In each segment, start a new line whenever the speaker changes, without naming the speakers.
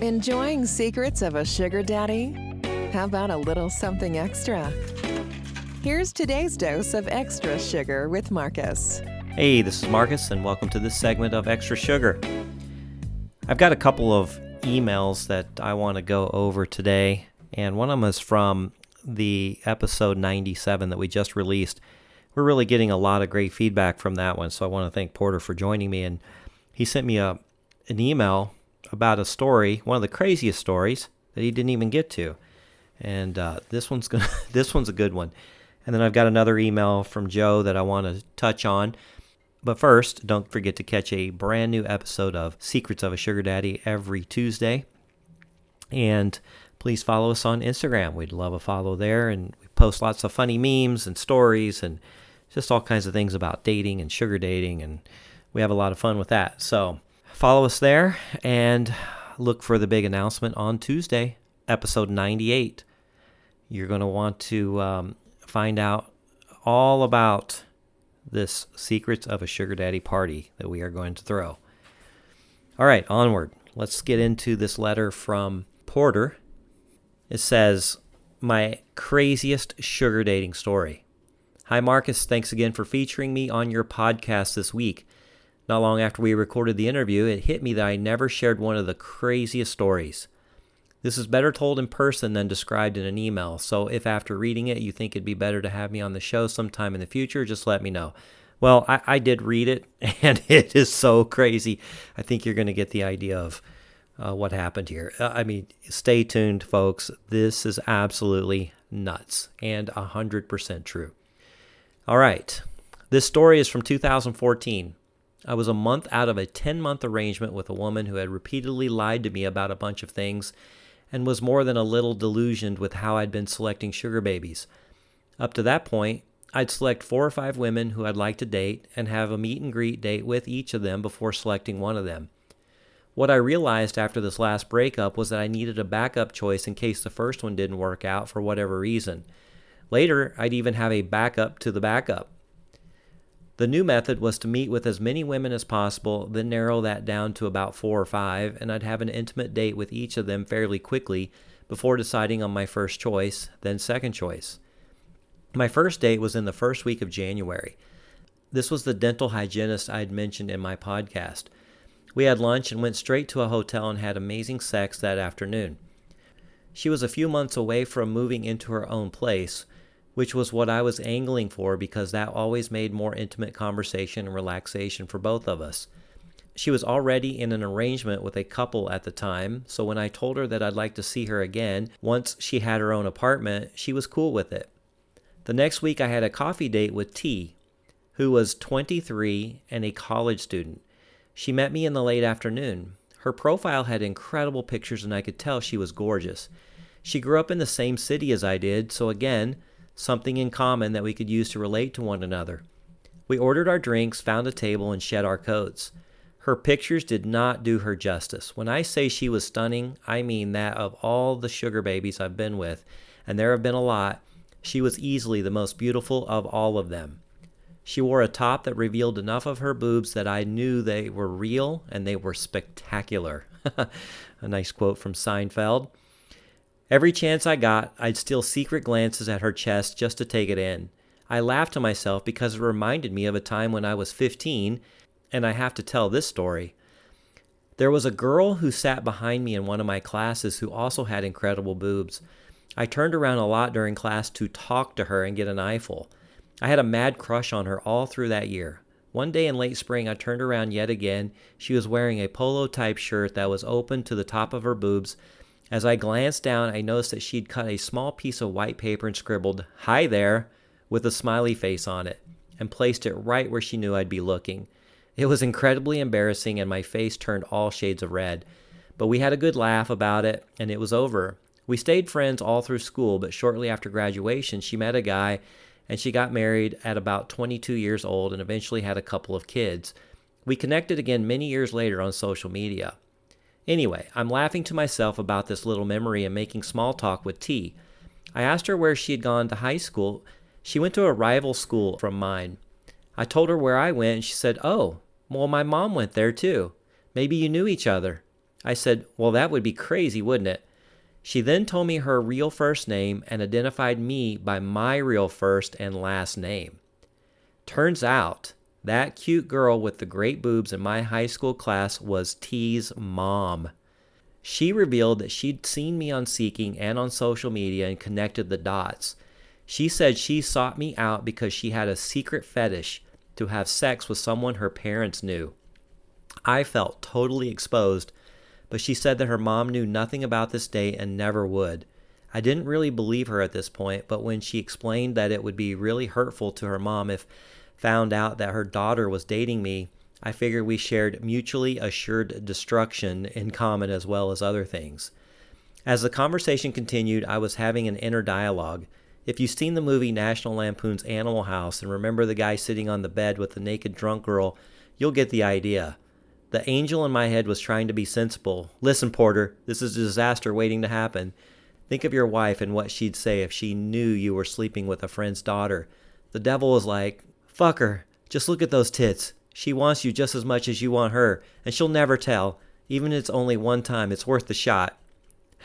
Enjoying secrets of a sugar daddy? How about a little something extra? Here's today's dose of extra sugar with Marcus.
Hey, this is Marcus, and welcome to this segment of Extra Sugar. I've got a couple of emails that I want to go over today, and one of them is from the episode 97 that we just released. We're really getting a lot of great feedback from that one, so I want to thank Porter for joining me. And he sent me an email about a story, one of the craziest stories that he didn't even get to. And this one's a good one. And then I've got another email from Joe that I want to touch on. But first, don't forget to catch a brand new episode of Secrets of a Sugar Daddy every Tuesday. And please follow us on Instagram. We'd love a follow there. And we post lots of funny memes and stories and just all kinds of things about dating and sugar dating. And we have a lot of fun with that. So follow us there and look for the big announcement on Tuesday, episode 98. You're going to want to find out all about this Secrets of a Sugar Daddy party that we are going to throw. All right, onward. Let's get into this letter from Porter. It says, "My craziest sugar dating story. Hi, Marcus. Thanks again for featuring me on your podcast this week. Not long after we recorded the interview, it hit me that I never shared one of the craziest stories. This is better told in person than described in an email, so if after reading it you think it'd be better to have me on the show sometime in the future, just let me know." Well, I did read it, and it is so crazy. I think you're going to get the idea of what happened here. Stay tuned, folks. This is absolutely nuts and 100% true. All right. This story is from 2014. I was a month out of a 10-month arrangement with a woman who had repeatedly lied to me about a bunch of things and was more than a little delusioned with how I'd been selecting sugar babies. Up to that point, I'd select 4 or 5 women who I'd like to date and have a meet and greet date with each of them before selecting one of them. What I realized after this last breakup was that I needed a backup choice in case the first one didn't work out for whatever reason. Later, I'd even have a backup to the backup. The new method was to meet with as many women as possible, then narrow that down to about 4 or 5, and I'd have an intimate date with each of them fairly quickly before deciding on my first choice, then second choice. My first date was in the first week of January. This was the dental hygienist I had mentioned in my podcast. We had lunch and went straight to a hotel and had amazing sex that afternoon. She was a few months away from moving into her own place, which was what I was angling for because that always made more intimate conversation and relaxation for both of us. She was already in an arrangement with a couple at the time, so when I told her that I'd like to see her again once she had her own apartment, she was cool with it. The next week I had a coffee date with T, who was 23 and a college student. She met me in the late afternoon. Her profile had incredible pictures and I could tell she was gorgeous. She grew up in the same city as I did, so again, something in common that we could use to relate to one another. We ordered our drinks, found a table, and shed our coats. Her pictures did not do her justice. When I say she was stunning, I mean that of all the sugar babies I've been with, and there have been a lot, she was easily the most beautiful of all of them. She wore a top that revealed enough of her boobs that I knew they were real and they were spectacular. A nice quote from Seinfeld. Every chance I got, I'd steal secret glances at her chest just to take it in. I laughed to myself because it reminded me of a time when I was 15, and I have to tell this story. There was a girl who sat behind me in one of my classes who also had incredible boobs. I turned around a lot during class to talk to her and get an eyeful. I had a mad crush on her all through that year. One day in late spring, I turned around yet again. She was wearing a polo-type shirt that was open to the top of her boobs. As I glanced down, I noticed that she'd cut a small piece of white paper and scribbled, "Hi there," with a smiley face on it, and placed it right where she knew I'd be looking. It was incredibly embarrassing, and my face turned all shades of red. But we had a good laugh about it, and it was over. We stayed friends all through school, but shortly after graduation, she met a guy, and she got married at about 22 years old and eventually had a couple of kids. We connected again many years later on social media. Anyway, I'm laughing to myself about this little memory and making small talk with T. I asked her where she had gone to high school. She went to a rival school from mine. I told her where I went, and she said, "Oh, well, my mom went there too. Maybe you knew each other." I said, well, that would be crazy, wouldn't it? She then told me her real first name and identified me by my real first and last name. Turns out, that cute girl with the great boobs in my high school class was T's mom. She revealed that she'd seen me on Seeking and on social media and connected the dots. She said she sought me out because she had a secret fetish to have sex with someone her parents knew. I felt totally exposed, but she said that her mom knew nothing about this date and never would. I didn't really believe her at this point, but when she explained that it would be really hurtful to her mom if found out that her daughter was dating me, I figured we shared mutually assured destruction in common as well as other things. As the conversation continued, I was having an inner dialogue. If you've seen the movie National Lampoon's Animal House and remember the guy sitting on the bed with the naked drunk girl, you'll get the idea. The angel in my head was trying to be sensible. Listen, Porter, this is a disaster waiting to happen. Think of your wife and what she'd say if she knew you were sleeping with a friend's daughter. The devil was like, fuck her. Just look at those tits. She wants you just as much as you want her, and she'll never tell. Even if it's only one time, it's worth the shot.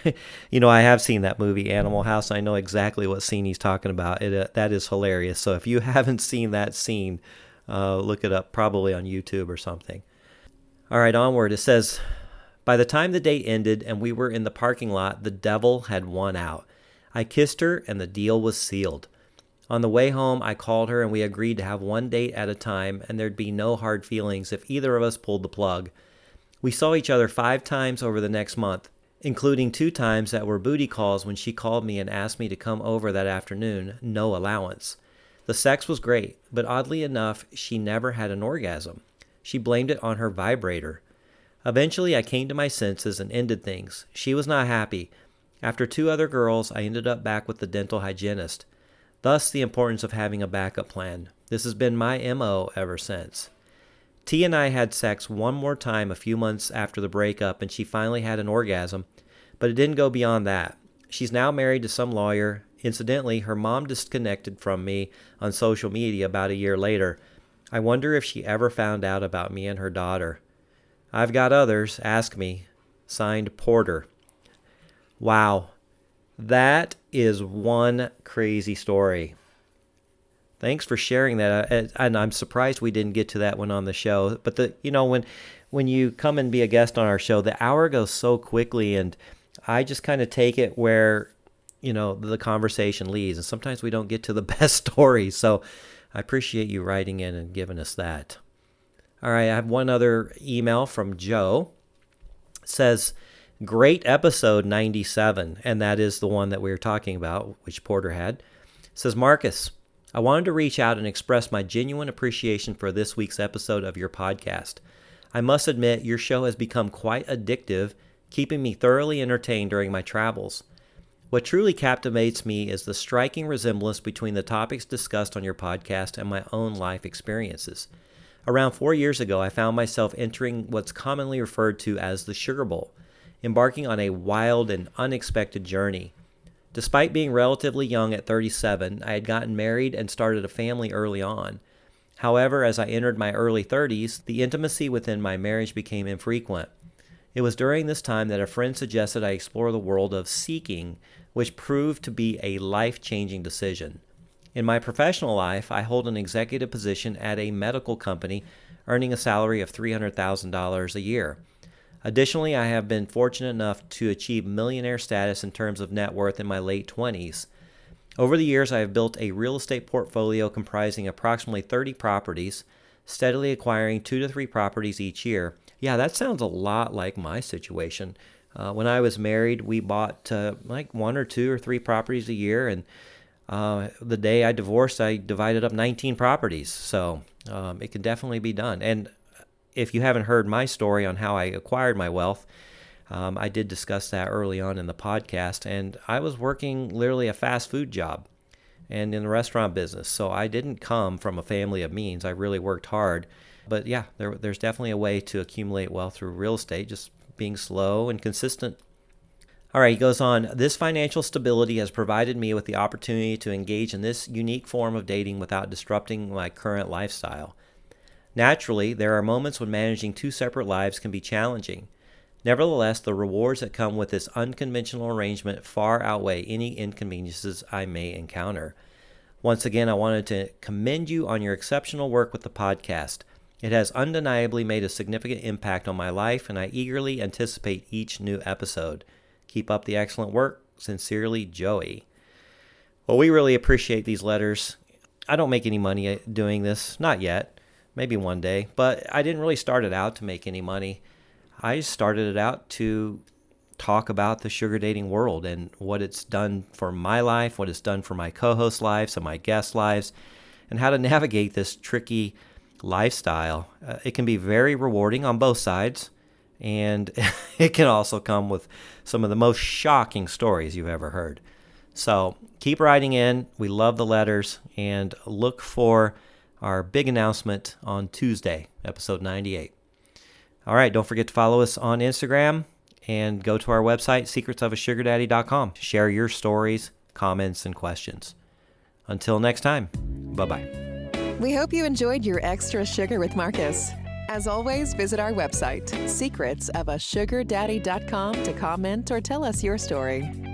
I have seen that movie, Animal House. I know exactly what scene he's talking about. That is hilarious. So if you haven't seen that scene, look it up, probably on YouTube or something. All right, onward. It says, by the time the date ended and we were in the parking lot, the devil had won out. I kissed her and the deal was sealed. On the way home, I called her and we agreed to have one date at a time and there'd be no hard feelings if either of us pulled the plug. We saw each other 5 times over the next month, including 2 times that were booty calls when she called me and asked me to come over that afternoon, no allowance. The sex was great, but oddly enough, she never had an orgasm. She blamed it on her vibrator. Eventually, I came to my senses and ended things. She was not happy. After 2 other girls, I ended up back with the dental hygienist. Thus, the importance of having a backup plan. This has been my MO ever since. T and I had sex one more time a few months after the breakup, and she finally had an orgasm, but it didn't go beyond that. She's now married to some lawyer. Incidentally, her mom disconnected from me on social media about a year later. I wonder if she ever found out about me and her daughter. I've got others. Ask me. Signed, Porter. Wow. That is one crazy story. Thanks for sharing that. And I'm surprised we didn't get to that one on the show. But when you come and be a guest on our show, the hour goes so quickly, and I just kind of take it where, the conversation leads. And sometimes we don't get to the best stories. So I appreciate you writing in and giving us that. All right, I have one other email from Joe. It says, great episode 97, and that is the one that we were talking about, which Porter had. It says, Marcus, I wanted to reach out and express my genuine appreciation for this week's episode of your podcast. I must admit, your show has become quite addictive, keeping me thoroughly entertained during my travels. What truly captivates me is the striking resemblance between the topics discussed on your podcast and my own life experiences. Around 4 years ago, I found myself entering what's commonly referred to as the Sugar Bowl, embarking on a wild and unexpected journey. Despite being relatively young at 37, I had gotten married and started a family early on. However, as I entered my early 30s, the intimacy within my marriage became infrequent. It was during this time that a friend suggested I explore the world of Seeking, which proved to be a life-changing decision. In my professional life, I hold an executive position at a medical company, earning a salary of $300,000 a year. Additionally, I have been fortunate enough to achieve millionaire status in terms of net worth in my late 20s. Over the years, I have built a real estate portfolio comprising approximately 30 properties, steadily acquiring 2 to 3 properties each year. Yeah, that sounds a lot like my situation. When I was married, we bought like 1 or 2 or 3 properties a year, and the day I divorced, I divided up 19 properties. So it can definitely be done. And if you haven't heard my story on how I acquired my wealth, I did discuss that early on in the podcast, and I was working literally a fast food job and in the restaurant business. So I didn't come from a family of means. I really worked hard. But yeah, there's definitely a way to accumulate wealth through real estate, just being slow and consistent. All right, he goes on, this financial stability has provided me with the opportunity to engage in this unique form of dating without disrupting my current lifestyle. Naturally, there are moments when managing 2 separate lives can be challenging. Nevertheless, the rewards that come with this unconventional arrangement far outweigh any inconveniences I may encounter. Once again, I wanted to commend you on your exceptional work with the podcast. It has undeniably made a significant impact on my life, and I eagerly anticipate each new episode. Keep up the excellent work. Sincerely, Joey. Well, we really appreciate these letters. I don't make any money doing this, not yet, maybe one day, but I didn't really start it out to make any money. I started it out to talk about the sugar dating world and what it's done for my life, what it's done for my co-host lives and my guest lives, and how to navigate this tricky lifestyle. It can be very rewarding on both sides, and it can also come with some of the most shocking stories you've ever heard. So keep writing in. We love the letters, and look for our big announcement on Tuesday, episode 98. All right, don't forget to follow us on Instagram and go to our website, secretsofasugardaddy.com. Share your stories, comments, and questions. Until next time, bye-bye.
We hope you enjoyed your Extra Sugar with Marcus. As always, visit our website, secretsofasugardaddy.com, to comment or tell us your story.